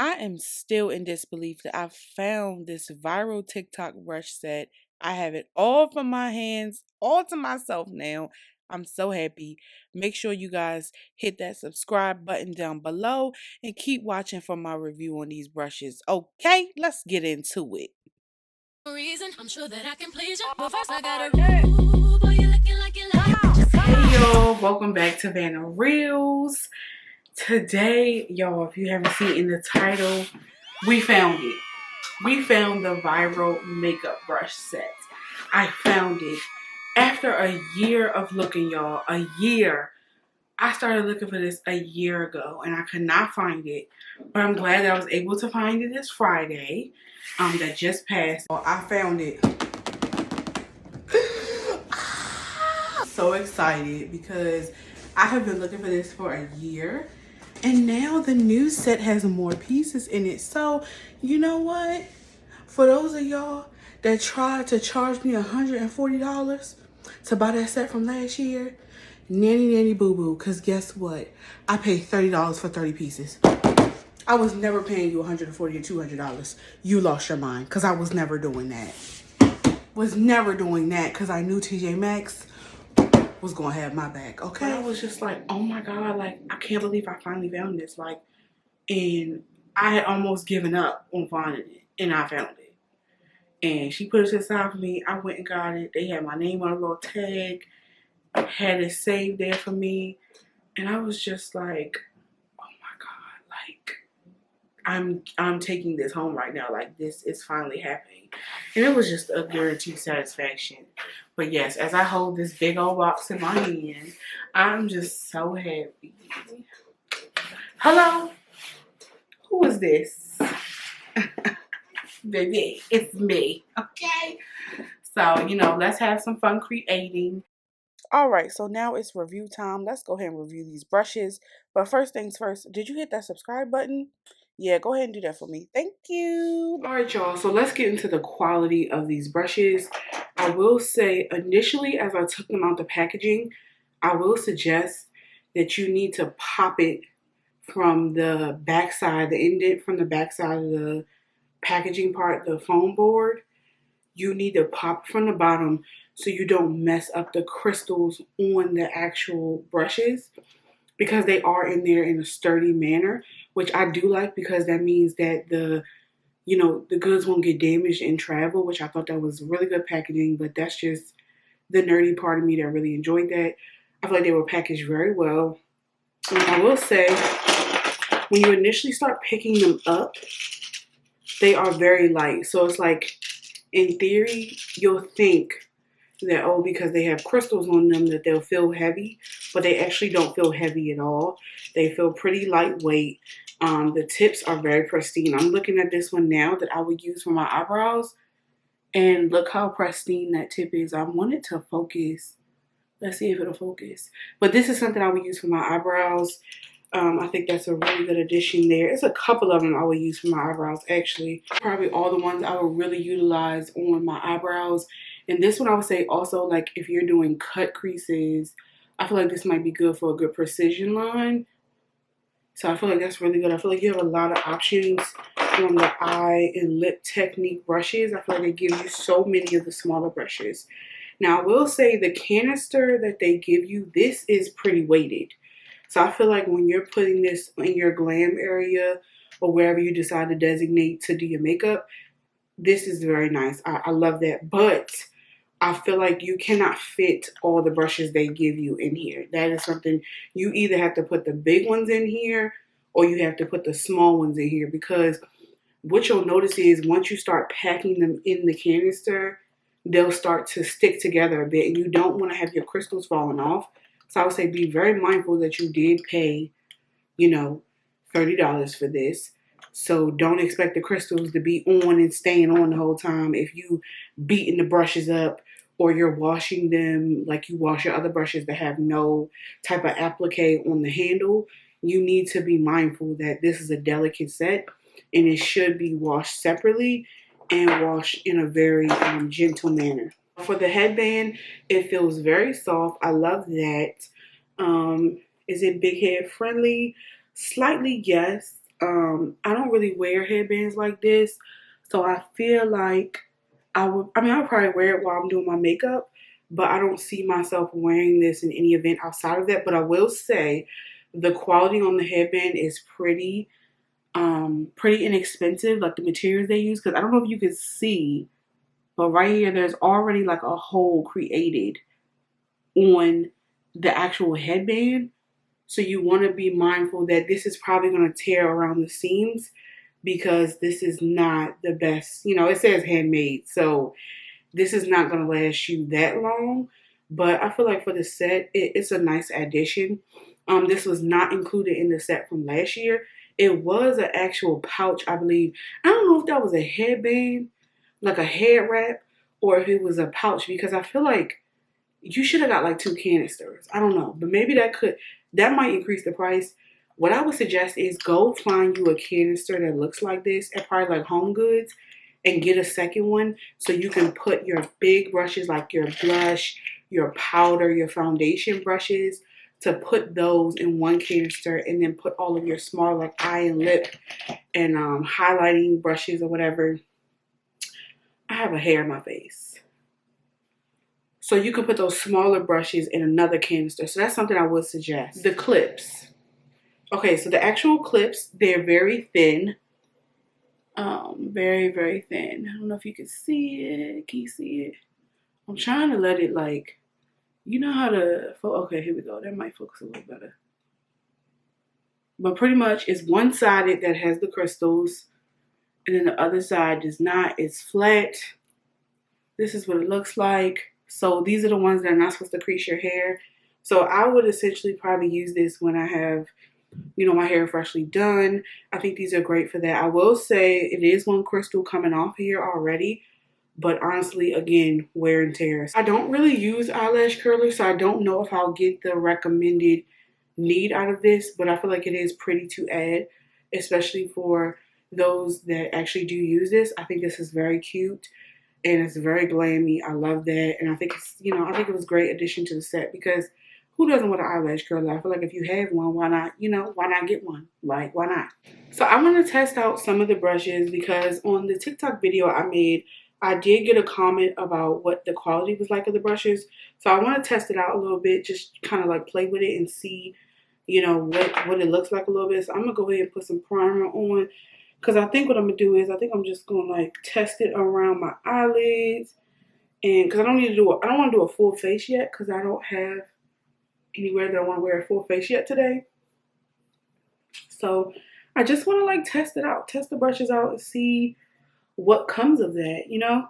I am still in disbelief that I found this viral TikTok brush set. I have it all from my hands, all to myself now. I'm so happy. Make sure you guys hit that subscribe button down below and keep watching for my review on these brushes. Okay, let's get into it. I'm sure that I can please you, but first I gotta ooh, boy, you looking like you like it. Hey y'all, welcome back to Vanna Reels. Today, y'all, if you haven't seen in the title, we found it. We found the viral makeup brush set. I found it after a year of looking, y'all. A year. I started looking for this a year ago and I could not find it. But I'm glad that I was able to find it this Friday. That just passed. I found it. So excited because I have been looking for this for a year. And now the new set has more pieces in it. So, you know what? For those of y'all that tried to charge me $140 to buy that set from last year, nanny boo boo. Because guess what? I paid $30 for 30 pieces. I was never paying you $140 or $200. You lost your mind because I was never doing that. Was never doing that because I knew Tjmaxx was gonna have my back, okay? But I was just like, oh my God, like, I can't believe I finally found this. Like, and I had almost given up on finding it, and I found it. And she put it to the side for me. I went and got it. They had my name on a little tag, had it saved there for me. And I was just like, oh my God, like, I'm taking this home right now. Like, this is finally happening. And it was just a guaranteed satisfaction. But yes, as I hold this big old box in my hand, I'm just so happy. Hello? Who is this? Baby, it's me, okay? So, you know, let's have some fun creating. All right, so now it's review time. Let's go ahead and review these brushes. But first things first, did you hit that subscribe button? Yeah, go ahead and do that for me. Thank you. All right, y'all. So let's get into the quality of these brushes. I will say initially as I took them out the packaging, I will suggest that you need to pop it from the backside, the indent from the backside of the packaging part, the foam board. You need to pop from the bottom so you don't mess up the crystals on the actual brushes, because they are in there in a sturdy manner, which I do like because that means that the goods won't get damaged in travel, which I thought that was really good packaging, but that's just the nerdy part of me that really enjoyed that. I feel like they were packaged very well. And I will say, when you initially start picking them up, they are very light. So it's like, in theory, you'll think that, oh, because they have crystals on them, that they'll feel heavy, but they actually don't feel heavy at all. They feel pretty lightweight. The tips are very pristine. I'm looking at this one now that I would use for my eyebrows, and look how pristine that tip is. I want it to focus. Let's see if it'll focus. But this is something I would use for my eyebrows. I think that's a really good addition there. It's a couple of them I would use for my eyebrows, actually. Probably all the ones I would really utilize on my eyebrows. And this one I would say also, like, if you're doing cut creases, I feel like this might be good for a good precision line. So I feel like that's really good. I feel like you have a lot of options on the eye and lip technique brushes. I feel like they give you so many of the smaller brushes. Now, I will say the canister that they give you, this is pretty weighted. So I feel like when you're putting this in your glam area or wherever you decide to designate to do your makeup, this is very nice. I love that. But I feel like you cannot fit all the brushes they give you in here. That is something you either have to put the big ones in here or you have to put the small ones in here, because what you'll notice is once you start packing them in the canister, they'll start to stick together a bit, and you don't want to have your crystals falling off. So I would say be very mindful that you did pay, $30 for this. So don't expect the crystals to be on and staying on the whole time. If you beating the brushes up or you're washing them like you wash your other brushes that have no type of applique on the handle, you need to be mindful that this is a delicate set and it should be washed separately and washed in a very gentle manner. For the headband, it feels very soft. I love that. Is it big head friendly? Slightly, yes. I don't really wear headbands like this, so I feel like I'll probably wear it while I'm doing my makeup, but I don't see myself wearing this in any event outside of that. But I will say the quality on the headband is pretty inexpensive, like the materials they use, because I don't know if you can see, but right here there's already like a hole created on the actual headband. So you want to be mindful that this is probably going to tear around the seams because this is not the best. You know, it says handmade, so this is not going to last you that long. But I feel like for the set, it's a nice addition. This was not included in the set from last year. It was an actual pouch, I believe. I don't know if that was a headband, like a head wrap, or if it was a pouch, because I feel like you should have got like 2 canisters. I don't know, but maybe that might increase the price. What I would suggest is go find you a canister that looks like this at probably like Home Goods and get a second one so you can put your big brushes like your blush, your powder, your foundation brushes, to put those in one canister and then put all of your small like eye and lip and highlighting brushes or whatever. I have a hair in my face. So you can put those smaller brushes in another canister. So that's something I would suggest. The clips. Okay, so the actual clips, they're very thin. Very, very thin. I don't know if you can see it. Can you see it? I'm trying to let it like, you know how to, okay, here we go. That might focus a little better. But pretty much it's one-sided that has the crystals. And then the other side does not. It's flat. This is what it looks like. So these are the ones that are not supposed to crease your hair. So I would essentially probably use this when I have, you know, my hair freshly done. I think these are great for that. I will say it is one crystal coming off here already. But honestly, again, wear and tear. I don't really use eyelash curlers, so I don't know if I'll get the recommended need out of this. But I feel like it is pretty to add, especially for those that actually do use this. I think this is very cute. And it's very glammy. I love that. And I think it's, you know, I think it was a great addition to the set because who doesn't want an eyelash curler? I feel like if you have one, why not, you know, why not get one? Like, why not? So I want to test out some of the brushes because on the TikTok video I made, I did get a comment about what the quality was like of the brushes. So I want to test it out a little bit, just kind of like play with it and see, you know, what it looks like a little bit. So I'm going to go ahead and put some primer on. Because I think what I'm going to do is I think I'm just going to like test it around my eyelids. And because I don't want to do a full face yet because I don't have anywhere that I want to wear a full face yet today. So I just want to like test it out, test the brushes out and see what comes of that, you know?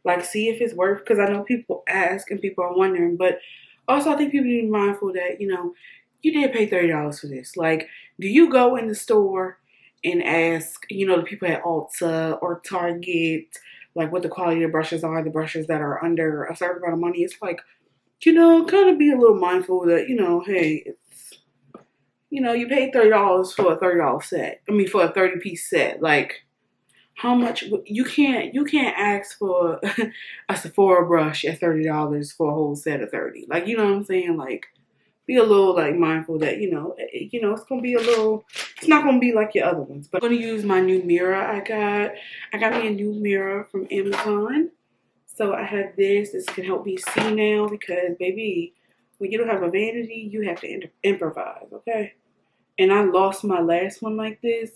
Like see if it's worth, because I know people ask and people are wondering. But also I think people need to be mindful that, you know, you did pay $30 for this. Like, do you go in the store and ask, you know, the people at Ulta or Target, like what the quality of the brushes are, the brushes that are under a certain amount of money? It's like, you know, kind of be a little mindful that, you know, hey, it's, you know, you paid $30 for a $30 set. I mean, for a 30-piece set. Like, how much, you can't ask for a Sephora brush at $30 for a whole set of 30. Like, you know what I'm saying? Like, be a little like mindful that, you know, it's going to be a little, it's not going to be like your other ones. But I'm going to use my new mirror I got me a new mirror from Amazon. So I have this. This can help me see now because, baby, when you don't have a vanity, you have to improvise, okay? And I lost my last one like this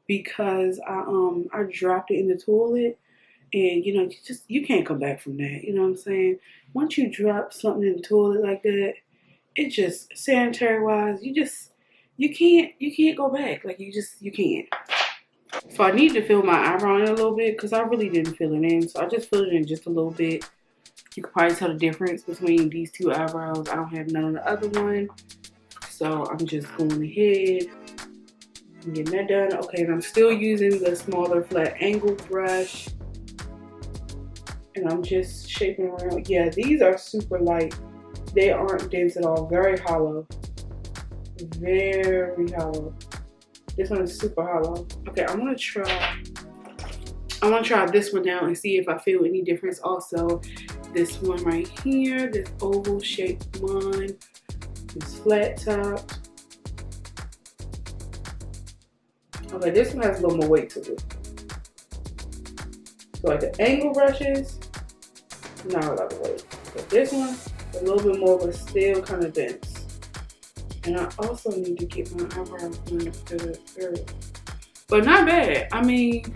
because I dropped it in the toilet. And, you know, you can't come back from that. You know what I'm saying? Once you drop something in the toilet like that, it just, sanitary wise, you can't go back. Like you can't. So I need to fill my eyebrow in a little bit because I really didn't fill it in. So I just filled it in just a little bit. You can probably tell the difference between these two eyebrows. I don't have none on the other one. So I'm just going ahead and getting that done. Okay, and I'm still using the smaller flat angle brush. And I'm just shaping around. Yeah, these are super light. They aren't dense at all. Very hollow. Very hollow. This one is super hollow. Okay, I'm gonna try this one now and see if I feel any difference. Also, this one right here, this oval shaped one, this flat top. Okay, this one has a little more weight to it. So like the angle brushes, not a lot of weight. But this one, a little bit more, but still kind of dense. And I also need to get my eyebrows cleaned up to the area. But not bad. I mean,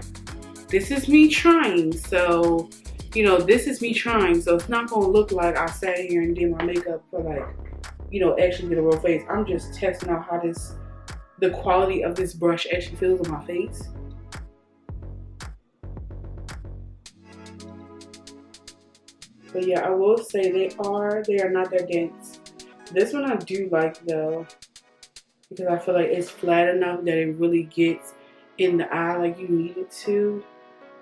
this is me trying. So, you know, this is me trying. So it's not going to look like I sat here and did my makeup for like, you know, actually get a real face. I'm just testing out how the quality of this brush actually feels on my face. But yeah, I will say they are not that dense. This one I do like though, because I feel like it's flat enough that it really gets in the eye like you need it to.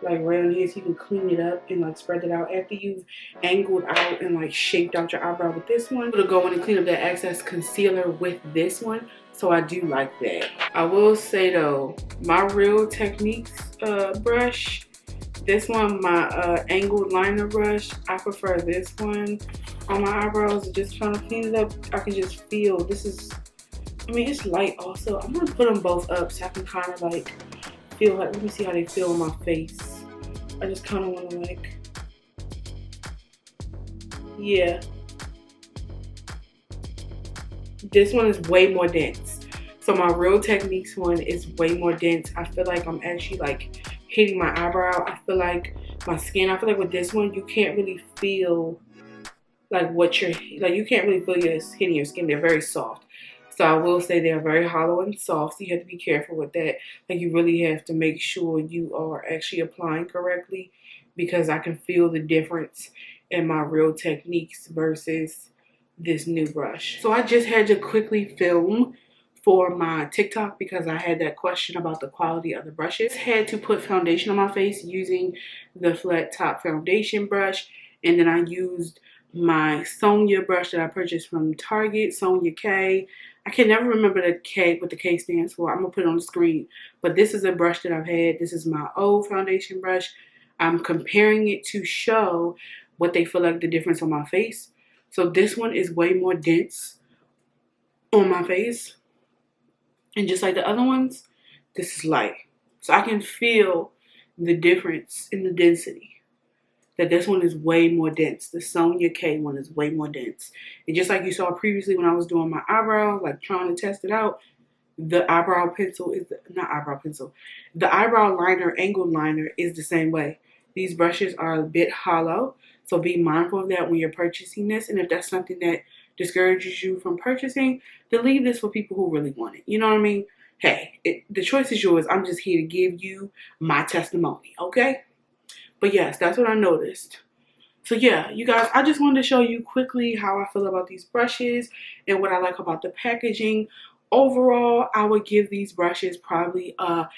Like right on here, so you can clean it up and like spread it out after you've angled out and like shaped out your eyebrow with this one. I'm gonna go in and clean up that excess concealer with this one. So I do like that. I will say though, my Real Tjmaxx brush, this one, my angled liner brush, I prefer this one on my eyebrows. Just trying to clean it up, I can just feel this is, I mean, it's light also. I'm gonna put them both up so I can kind of like feel like, let me see how they feel on my face. I just kind of want to like, yeah. This one is way more dense. So my Real Tjmaxx one is way more dense. I feel like I'm actually like hitting my eyebrow. I feel like my skin, I feel like with this one, you can't really feel like what you're, like you can't really feel your hitting your skin. They're very soft. So I will say they're very hollow and soft, so you have to be careful with that. Like you really have to make sure you are actually applying correctly, because I can feel the difference in my Real Tjmaxx versus this new brush. So I just had to quickly film for my TikTok because I had that question about the quality of the brushes. Had to put foundation on my face using the flat top foundation brush, and then I used my Sonia brush that I purchased from Target, Sonia K. I can never remember the K, what the K stands for. I'm going to put it on the screen. But this is a brush that I've had. This is my old foundation brush. I'm comparing it to show what they feel like the difference on my face. So this one is way more dense on my face. And just like the other ones, this is light. So I can feel the difference in the density. That this one is way more dense. The Sonia K one is way more dense. And just like you saw previously when I was doing my eyebrow, like trying to test it out, the eyebrow pencil is, the eyebrow liner, angled liner is the same way. These brushes are a bit hollow, so be mindful of that when you're purchasing this. And if that's something that discourages you from purchasing, then leave this for people who really want it. You know what I mean? Hey, the choice is yours. I'm just here to give you my testimony, okay? But yes, that's what I noticed. So yeah, you guys, I just wanted to show you quickly how I feel about these brushes and what I like about the packaging. Overall, I would give these brushes probably a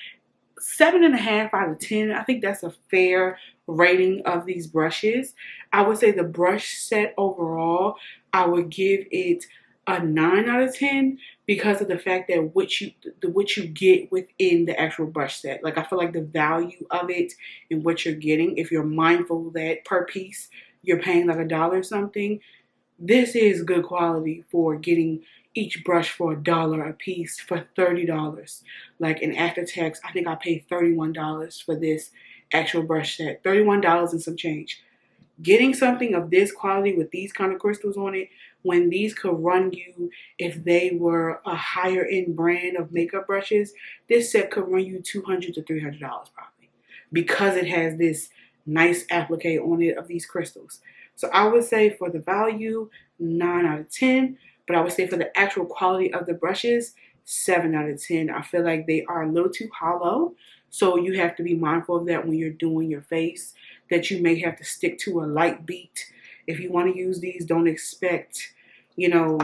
7.5 out of 10. I think that's a fair rating of these brushes. I would say the brush set overall, I would give it a 9 out of 10 because of the fact that what you get within the actual brush set. Like I feel like the value of it and what you're getting, if you're mindful that per piece you're paying like $1 something, this is good quality for getting each brush for $1 a piece for $30. Like in after tax, I think I paid $31 for this actual brush set. $31 and some change. Getting something of this quality with these kind of crystals on it, when these could run you, if they were a higher end brand of makeup brushes, this set could run you $200 to $300 probably, because it has this nice applique on it of these crystals. So I would say for the value, 9 out of 10, but I would say for the actual quality of the brushes, 7 out of 10. I feel like they are a little too hollow, so you have to be mindful of that when you're doing your face, that you may have to stick to a light beat. If you want to use these, don't expect, you know,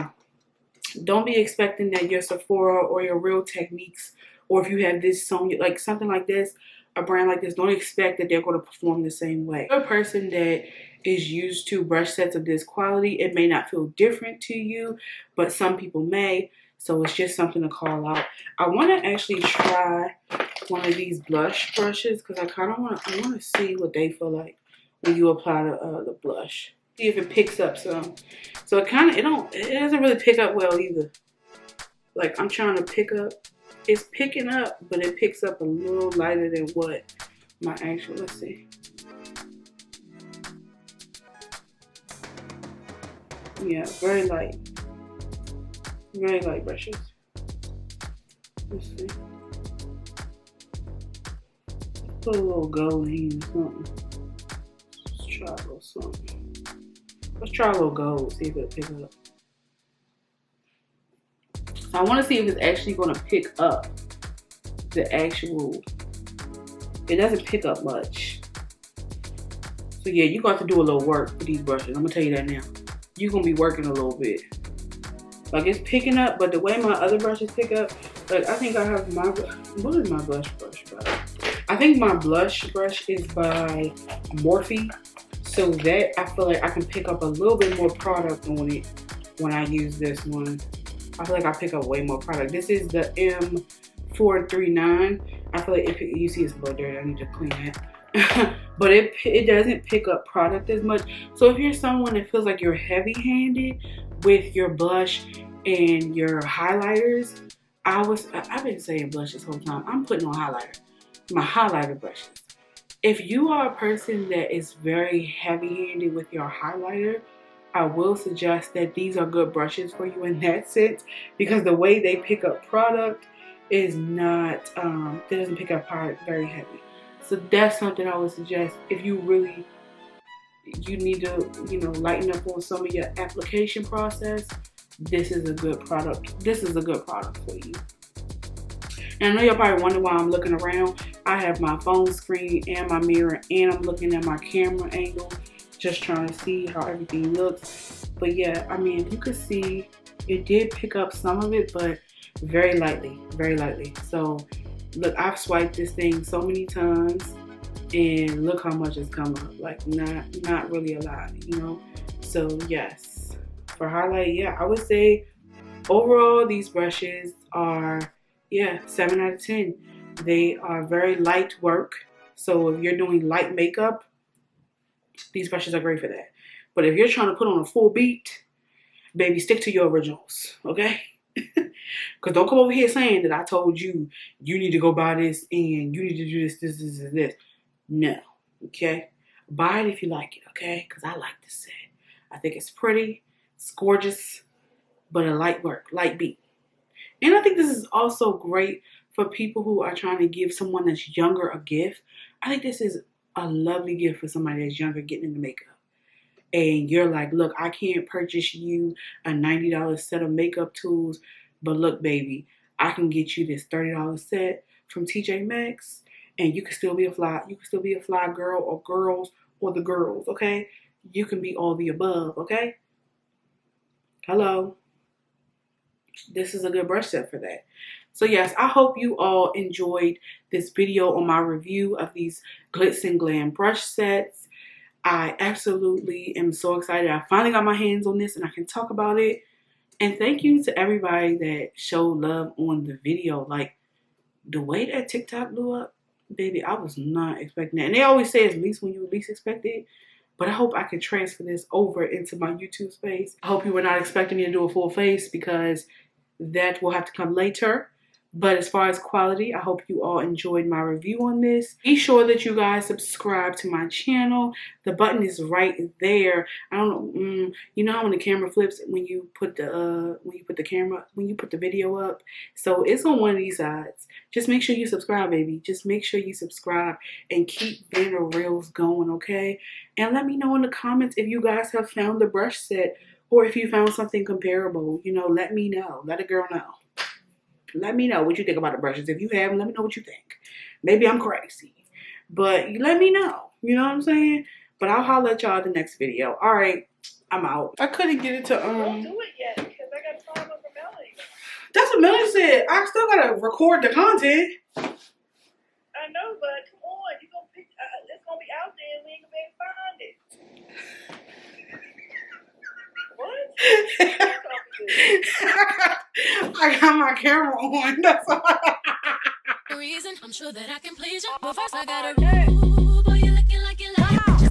don't be expecting that your Sephora or your Real Tjmaxx, or if you have this Sonia, like something like this, a brand like this, don't expect that they're going to perform the same way. A person that is used to brush sets of this quality, it may not feel different to you, but some people may. So it's just something to call out. I want to actually try one of these blush brushes because I kind of want to see what they feel like when you apply the blush. See if it picks up some. So it doesn't really pick up well either. Like I'm trying to pick up it's picking up, but it picks up a little lighter than what my actual, let's see. Yeah, very light brushes. Let's see. Put a little gold in or something. Let's try a little something. Let's try a little gold, see if it'll pick up. I want to see if it's actually going to pick up the actual. It doesn't pick up much. So yeah, you're going to have to do a little work with these brushes. I'm going to tell you that now. You're going to be working a little bit. Like it's picking up, but the way my other brushes pick up, like I think I have my, what is my blush brush by? I think my blush brush is by Morphe. So that I feel like I can pick up a little bit more product on it when I use this one. I feel like I pick up way more product. This is the M439. I feel like you see it's a little dirty. I need to clean it. But it doesn't pick up product as much. So if you're someone that feels like you're heavy-handed with your blush and your highlighters, I've been saying blush this whole time. I'm putting on highlighter. My highlighter brushes. If you are a person that is very heavy-handed with your highlighter, I will suggest that these are good brushes for you in that sense, because the way they pick up product is not, it doesn't pick up product very heavy. So that's something I would suggest if you really, you need to, you know, lighten up on some of your application process. This is a good product. This is a good product for you. And I know y'all probably wonder why I'm looking around. I have my phone screen and my mirror, and I'm looking at my camera angle, just trying to see how everything looks. But yeah, I mean, you could see it did pick up some of it, but very lightly, very lightly. So look, I've swiped this thing so many times, and look how much has come up. Like not really a lot, you know. So yes, for highlight, yeah, I would say overall these brushes are, yeah, 7 out of 10. They are very light work. So if you're doing light makeup, these brushes are great for that. But if you're trying to put on a full beat, baby, stick to your originals, okay? Because don't come over here saying that I told you, you need to go buy this and you need to do this. No, okay? Buy it if you like it, okay? Because I like this set. I think it's pretty, it's gorgeous, but a light work, light beat. And I think this is also great for people who are trying to give someone that's younger a gift. I think this is a lovely gift for somebody that's younger getting into makeup. And you're like, look, I can't purchase you a $90 set of makeup tools, but look, baby, I can get you this $30 set from Tjmaxx, and you can still be a fly. You can still be a fly girl or girls or the girls, okay? You can be all the above, okay? Hello. This is a good brush set for that. So yes, I hope you all enjoyed this video on my review of these Glitz and Glam brush sets. I absolutely am so excited. I finally got my hands on this and I can talk about it. And thank you to everybody that showed love on the video. Like, the way that TikTok blew up, baby, I was not expecting that. And they always say it's least when you least expect it. But I hope I can transfer this over into my YouTube space. I hope you were not expecting me to do a full face, because that will have to come later. But as far as quality, I hope you all enjoyed my review on this. Be sure that you guys subscribe to my channel. The button is right there. I don't know, you know how when the camera flips when you put the video up. So it's on one of these sides. Just make sure you subscribe, baby. Just make sure you subscribe and keep Banner Reels going, okay? And let me know in the comments if you guys have found the brush set, or if you found something comparable. You know, let me know. Let a girl know. Let me know what you think about the brushes. If you have them, let me know what you think. Maybe I'm crazy, but let me know. You know what I'm saying? But I'll holler at y'all in the next video. All right, I'm out. I couldn't get it to Don't do it yet, because I got to follow for Melanie. That's what Melanie said. I still gotta record the content. I know, but come on, you gonna pick? It's gonna be out there, and we ain't gonna be able to find it. What? I got my camera on. That's all. Reason I'm sure that I can please you, but first I gotta. Boy, you looking like you like.